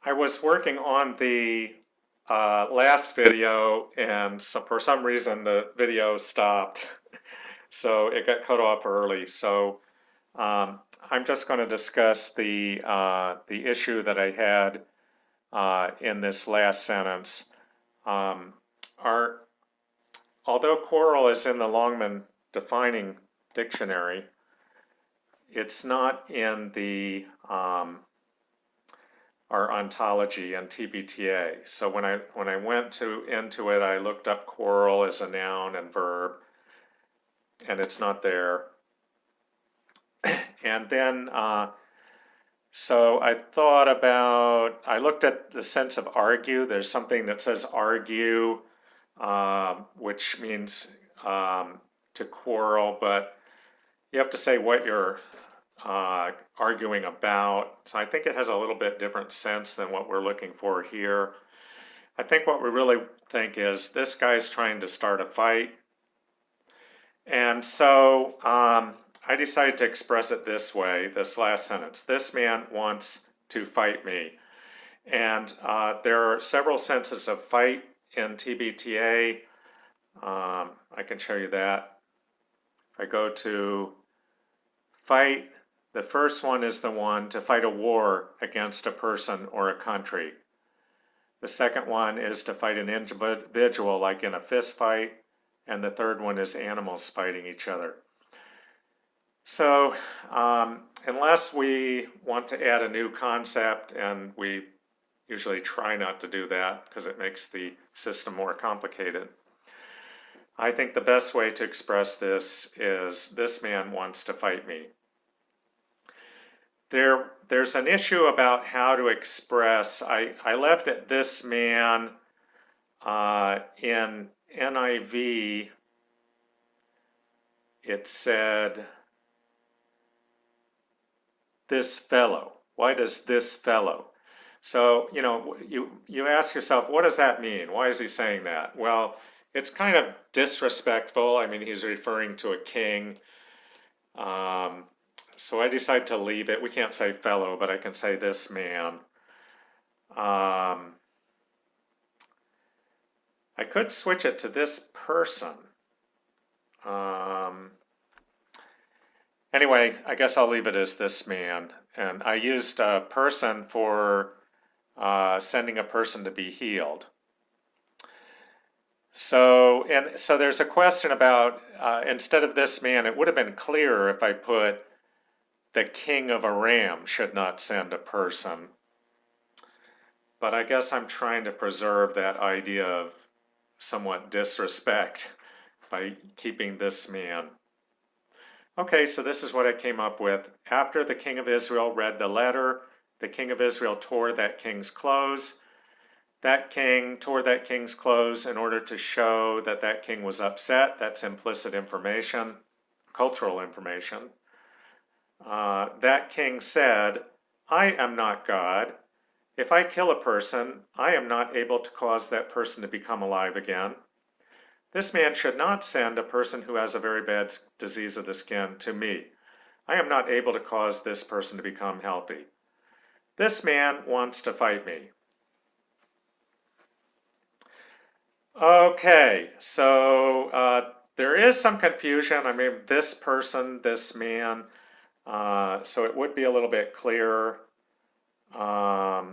I was working on the last video, and for some reason the video stopped, so it got cut off early. So I'm just going to discuss the issue that I had in this last sentence. Um, our, Although coral is in the Longman Defining Dictionary, it's not in the our ontology and TBTA. So when I went into it, I looked up coral as a noun and verb, and it's not there. And then so I looked at the sense of argue. There's something that says argue, which means to quarrel, but you have to say what you're arguing about. So I think it has a little bit different sense than what we're looking for here. I think what we really think is this guy's trying to start a fight. And so I decided to express it this way, this last sentence. This man wants to fight me. And there are several senses of fight in TBTA. I can show you that. If I go to fight, the first one is the one to fight a war against a person or a country. The second one is to fight an individual, like in a fist fight. And the third one is animals fighting each other. So unless we want to add a new concept, and we usually try not to do that because it makes the system more complicated, I think the best way to express this is this man wants to fight me. There's an issue about how to express. I left it this man in NIV. It said this fellow. Why does this fellow? So, you ask yourself, what does that mean? Why is he saying that? Well, it's kind of disrespectful. I mean, he's referring to a king. So I decided to leave it. We can't say fellow, but I can say this man. I could switch it to this person. Anyway, I guess I'll leave it as this man. And I used a person for sending a person to be healed. So there's a question about, instead of this man, it would have been clearer if I put the king of Aram should not send a person. But I guess I'm trying to preserve that idea of somewhat disrespect by keeping this man. Okay, so this is what I came up with. After the king of Israel read the letter, the king of Israel tore that king's clothes. That king tore that king's clothes in order to show that that king was upset. That's implicit information, cultural information. That king said, I am not God. If I kill a person, I am not able to cause that person to become alive again. This man should not send a person who has a very bad disease of the skin to me. I am not able to cause this person to become healthy. This man wants to fight me. Okay, so there is some confusion. I mean, this person, this man, so it would be a little bit clearer. I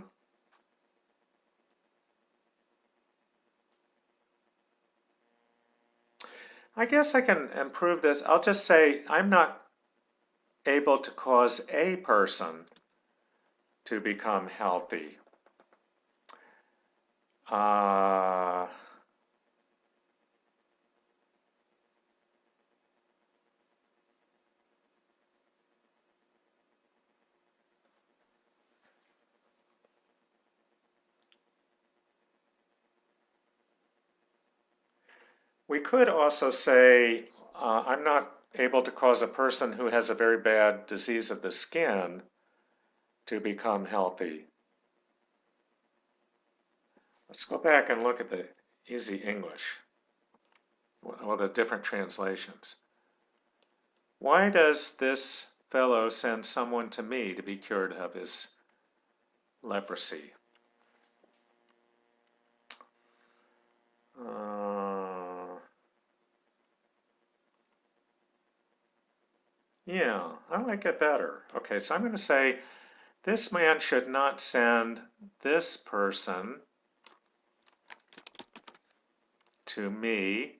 guess I can improve this. I'll just say I'm not able to cause a person to become healthy. We could also say I'm not able to cause a person who has a very bad disease of the skin to become healthy. Let's go back and look at the Easy English, well, the different translations. Why does this fellow send someone to me to be cured of his leprosy? Yeah, I like it better. Okay, so I'm going to say this man should not send this person to me.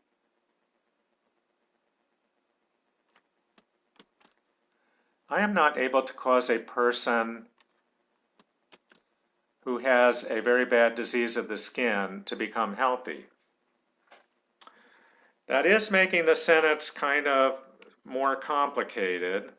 I am not able to cause a person who has a very bad disease of the skin to become healthy. That is making the sentence kind of more complicated.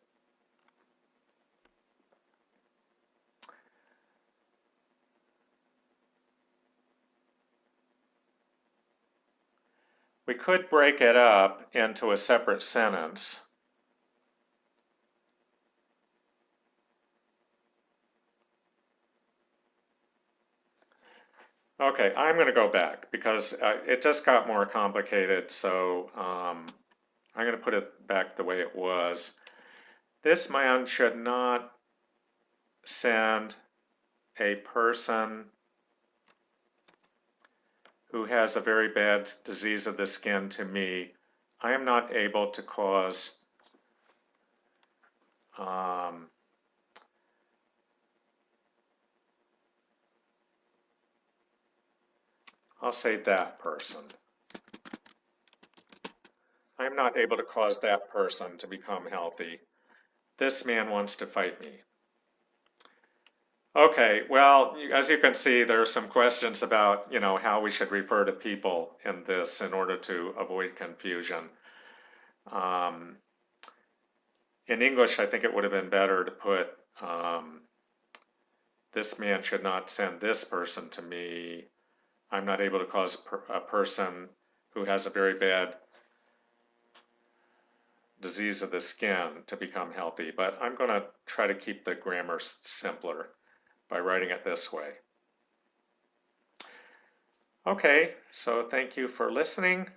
We could break it up into a separate sentence. Okay, I'm going to go back because it just got more complicated, so I'm going to put it back the way it was. This man should not send a person who has a very bad disease of the skin to me. I am not able to cause I'll say that person. I'm not able to cause that person to become healthy. This man wants to fight me. Okay, well, as you can see, there are some questions about, how we should refer to people in this in order to avoid confusion. In English, I think it would have been better to put, this man should not send this person to me. I'm not able to cause a person who has a very bad disease of the skin to become healthy, but I'm going to try to keep the grammar simpler by writing it this way. Okay, so thank you for listening.